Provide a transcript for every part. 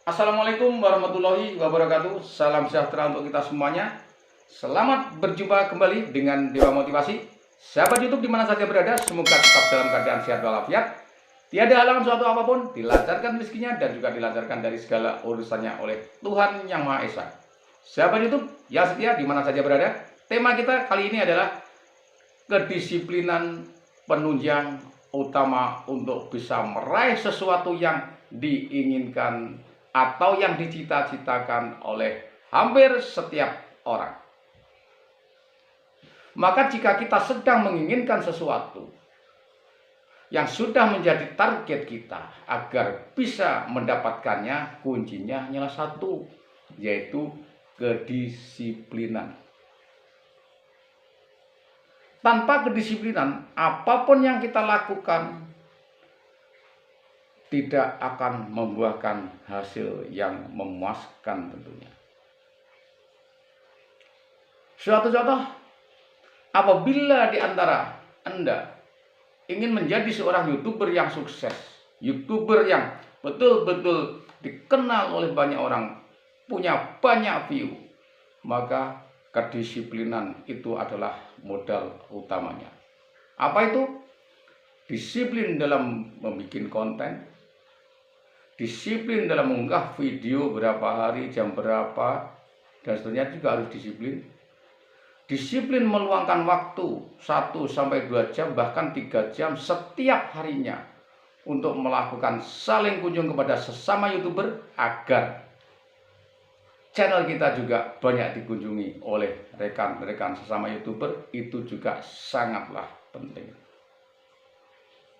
Assalamualaikum warahmatullahi wabarakatuh. Salam sejahtera untuk kita semuanya. Selamat berjumpa kembali dengan Dewa Motivasi. Sahabat YouTube di mana saja berada, semoga tetap dalam keadaan sehat walafiat. Tiada halangan suatu apapun, dilancarkan rezekinya dan juga dilancarkan dari segala urusannya oleh Tuhan Yang Maha Esa. Sahabat YouTube yang setia di mana saja berada, tema kita kali ini adalah kedisiplinan penunjang utama untuk bisa meraih sesuatu yang diinginkan atau yang dicita-citakan oleh hampir setiap orang. Maka jika kita sedang menginginkan sesuatu yang sudah menjadi target kita agar bisa mendapatkannya, kuncinya hanyalah satu, yaitu kedisiplinan. Tanpa kedisiplinan, apapun yang kita lakukan tidak akan membuahkan hasil yang memuaskan tentunya. Suatu contoh, apabila di antara Anda ingin menjadi seorang YouTuber yang sukses, YouTuber yang betul-betul dikenal oleh banyak orang, punya banyak view, maka kedisiplinan itu adalah modal utamanya. Apa itu? Disiplin dalam membuat konten, disiplin dalam mengunggah video berapa hari, jam berapa, dan seterusnya juga harus disiplin. Disiplin meluangkan waktu 1-2 jam, bahkan 3 jam setiap harinya untuk melakukan saling kunjung kepada sesama YouTuber agar channel kita juga banyak dikunjungi oleh rekan-rekan sesama YouTuber. Itu juga sangatlah penting.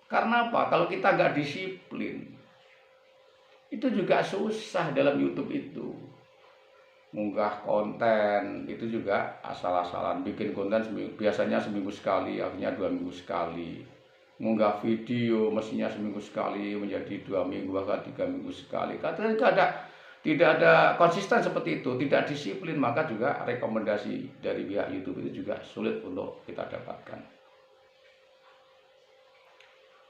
Karena apa? Kalau kita nggak disiplin, itu juga susah dalam YouTube itu. Munggah konten itu juga asal-asalan, bikin konten biasanya seminggu sekali, akhirnya 2 minggu sekali. Munggah video mestinya seminggu sekali menjadi 2 minggu, bahkan 3 minggu sekali. Karena tidak ada konsisten seperti itu, tidak disiplin, maka juga rekomendasi dari pihak YouTube itu juga sulit untuk kita dapatkan.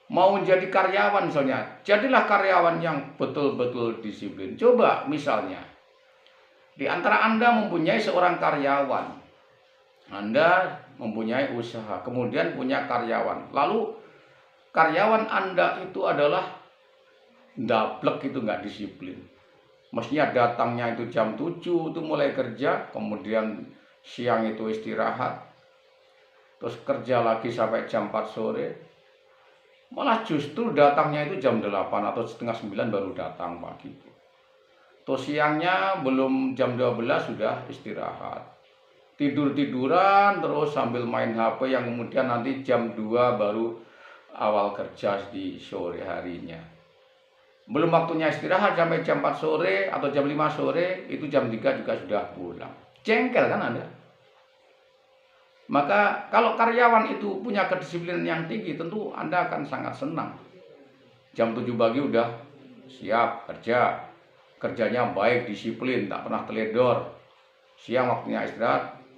Mau menjadi karyawan misalnya, jadilah karyawan yang betul-betul disiplin. Coba misalnya, di antara Anda mempunyai seorang karyawan, Anda mempunyai usaha, kemudian punya karyawan. Lalu karyawan Anda itu adalah dablek, itu nggak disiplin. Mestinya datangnya itu jam 7 itu mulai kerja, kemudian siang itu istirahat, terus kerja lagi sampai jam 4 sore. Malah justru datangnya itu jam 8 atau setengah 9 baru datang pagi. Terus siangnya belum jam 12 sudah istirahat. Tidur-tiduran terus sambil main HP yang kemudian nanti jam 2 baru awal kerja di sore harinya. Belum waktunya istirahat sampai jam 4 sore atau jam 5 sore, itu jam 3 juga sudah pulang. Jengkel kan Anda? Maka kalau karyawan itu punya kedisiplinan yang tinggi, tentu Anda akan sangat senang. Jam 7 pagi udah siap kerja. Kerjanya baik, disiplin, tak pernah teledor. Siang waktunya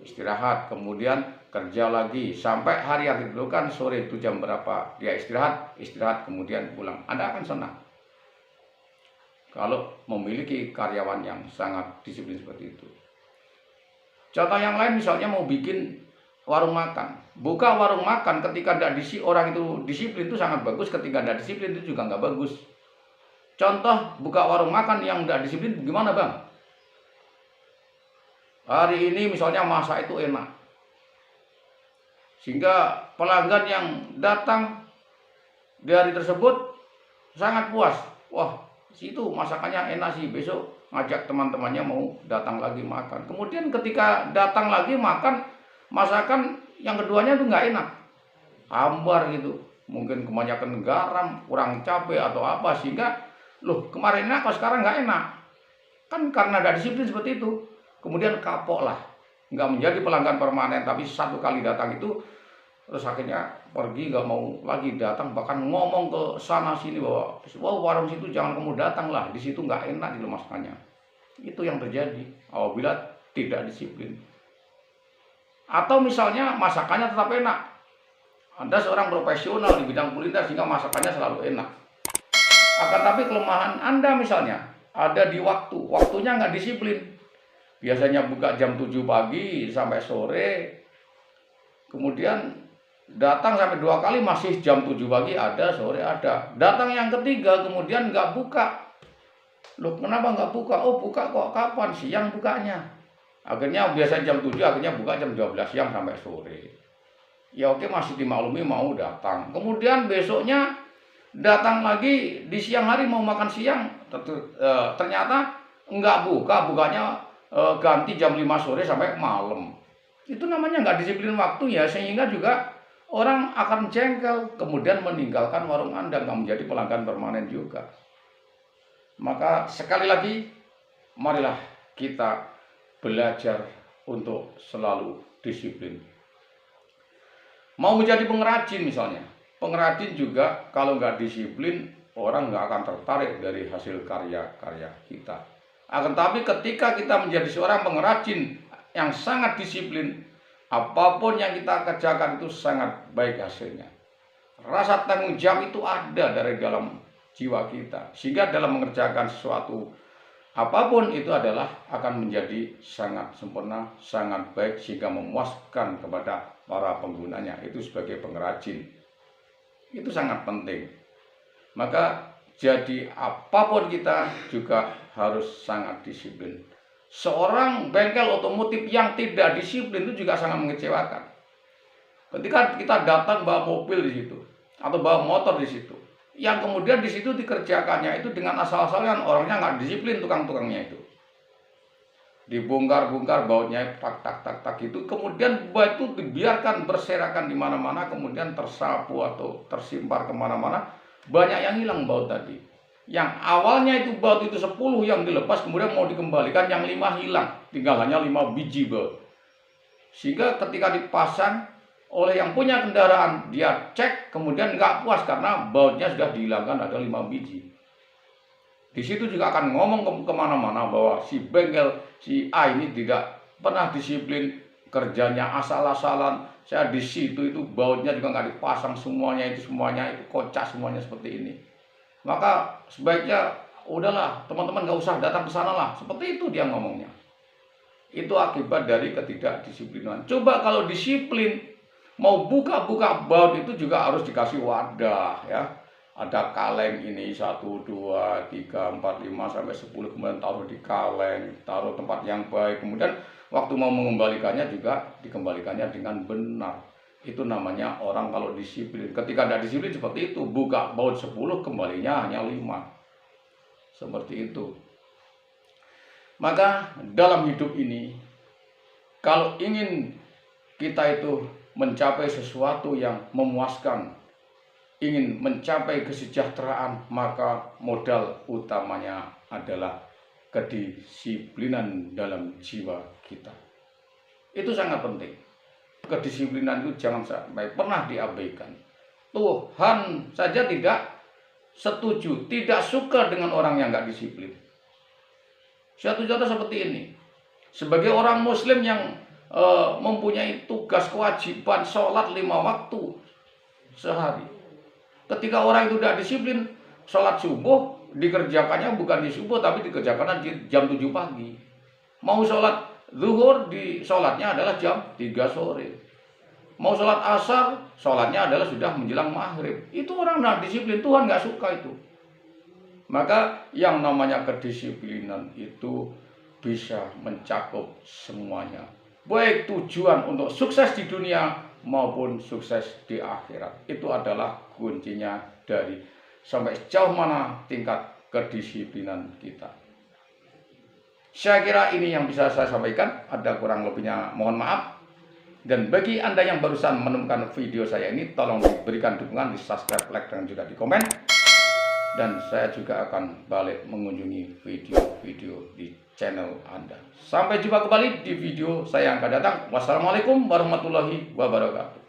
istirahat, kemudian kerja lagi. Sampai hari yang ditentukan, sore itu jam berapa dia istirahat, kemudian pulang. Anda akan senang kalau memiliki karyawan yang sangat disiplin seperti itu. Contoh yang lain misalnya mau bikin warung makan, buka warung makan ketika tidak orang itu disiplin itu sangat bagus, ketika tidak disiplin itu juga nggak bagus. Contoh buka warung makan yang tidak disiplin gimana Bang? Hari ini misalnya masak itu enak, sehingga pelanggan yang datang di hari tersebut sangat puas. Wah, situ masakannya enak sih, besok ngajak teman-temannya mau datang lagi makan. Kemudian ketika datang lagi makan, masakan yang keduanya itu nggak enak, hambar gitu, mungkin kebanyakan garam, kurang cabai atau apa, sehingga loh kemarin enak kok sekarang nggak enak, kan karena ada disiplin seperti itu. Kemudian kapok lah, nggak menjadi pelanggan permanen, tapi satu kali datang itu terus akhirnya pergi, nggak mau lagi datang, bahkan ngomong ke sana sini bahwa wow, warung situ jangan kamu datang lah, di situ nggak enak di masakannya. Itu yang terjadi apabila tidak disiplin. Atau misalnya masakannya tetap enak, Anda seorang profesional di bidang kuliner sehingga masakannya selalu enak. Akan tapi kelemahan Anda misalnya, ada di waktu. Waktunya nggak disiplin. Biasanya buka jam 7 pagi sampai sore. Kemudian datang sampai 2 kali masih jam 7 pagi ada, sore ada. Datang yang ketiga kemudian nggak buka. Loh, kenapa nggak buka? Oh, buka kok kapan? Siang bukanya. Akhirnya biasa jam 7, akhirnya buka jam 12 siang sampai sore. Ya oke, masih dimaklumi mau datang. Kemudian besoknya datang lagi di siang hari mau makan siang. Ternyata nggak buka, bukanya ganti jam 5 sore sampai malam. Itu namanya nggak disiplin waktu ya, sehingga juga orang akan jengkel, kemudian meninggalkan warung Anda, nggak menjadi pelanggan permanen juga. Maka sekali lagi, marilah kita belajar untuk selalu disiplin. Mau menjadi pengrajin misalnya, pengrajin juga kalau nggak disiplin, orang nggak akan tertarik dari hasil karya-karya kita. Akan tapi ketika kita menjadi seorang pengrajin yang sangat disiplin, apapun yang kita kerjakan itu sangat baik hasilnya. Rasa tanggung jawab itu ada dari dalam jiwa kita, sehingga dalam mengerjakan sesuatu apapun itu adalah akan menjadi sangat sempurna, sangat baik, sehingga memuaskan kepada para penggunanya. Itu sebagai pengrajin itu sangat penting. Maka jadi apapun kita juga harus sangat disiplin. Seorang bengkel otomotif yang tidak disiplin itu juga sangat mengecewakan. Ketika kita datang bawa mobil di situ atau bawa motor di situ, yang kemudian di situ dikerjakannya itu dengan asal-asalan, orangnya nggak disiplin, tukang-tukangnya itu dibongkar-bongkar bautnya tak tak tak tak itu, kemudian baut itu dibiarkan berserakan di mana-mana, kemudian tersapu atau tersimpar kemana-mana, banyak yang hilang baut tadi. Yang awalnya itu baut itu 10 yang dilepas, kemudian mau dikembalikan yang 5 hilang, tinggal hanya 5 biji baut. Sehingga ketika dipasang oleh yang punya kendaraan, dia cek, kemudian nggak puas karena bautnya sudah dihilangkan ada 5 biji. Di situ juga akan ngomong kemana-mana bahwa si bengkel, si A ini tidak pernah disiplin, kerjanya asal-asalan. Saya di situ itu bautnya juga nggak dipasang, semuanya itu kocak semuanya seperti ini. Maka sebaiknya udahlah, teman-teman nggak usah datang ke sana lah. Seperti itu dia ngomongnya. Itu akibat dari ketidakdisiplinan. Coba kalau disiplin, mau buka-buka baut itu juga harus dikasih wadah ya. Ada kaleng ini 1, 2, 3, 4, 5 sampai 10, kemudian taruh di kaleng, taruh tempat yang baik. Kemudian waktu mau mengembalikannya juga dikembalikannya dengan benar. Itu namanya orang kalau disiplin. Ketika tidak disiplin seperti itu, buka baut 10, kembalinya hanya 5. Seperti itu. Maka dalam hidup ini, kalau ingin kita itu mencapai sesuatu yang memuaskan, ingin mencapai kesejahteraan, maka modal utamanya adalah kedisiplinan dalam jiwa kita. Itu sangat penting. Kedisiplinan itu jangan sampai pernah diabaikan. Tuhan saja tidak setuju, tidak suka dengan orang yang nggak disiplin. Suatu contoh seperti ini. Sebagai orang muslim yang mempunyai tugas kewajiban sholat 5 waktu sehari, ketika orang itu tidak disiplin, sholat subuh dikerjakannya bukan di subuh, tapi dikerjakannya di jam 7 pagi. Mau sholat zuhur, di sholatnya adalah jam 3 sore. Mau sholat asar, sholatnya adalah sudah menjelang maghrib. Itu orang tidak disiplin, Tuhan nggak suka itu. Maka yang namanya kedisiplinan itu bisa mencakup semuanya. Baik tujuan untuk sukses di dunia maupun sukses di akhirat. Itu adalah kuncinya dari sampai sejauh mana tingkat kedisiplinan kita. Saya kira ini yang bisa saya sampaikan. Ada kurang lebihnya mohon maaf. Dan bagi Anda yang barusan menemukan video saya ini, tolong diberikan dukungan, di subscribe, like, dan juga di komen. Dan saya juga akan balik mengunjungi video-video di channel Anda. Sampai jumpa kembali di video saya yang akan datang. Wassalamualaikum warahmatullahi wabarakatuh.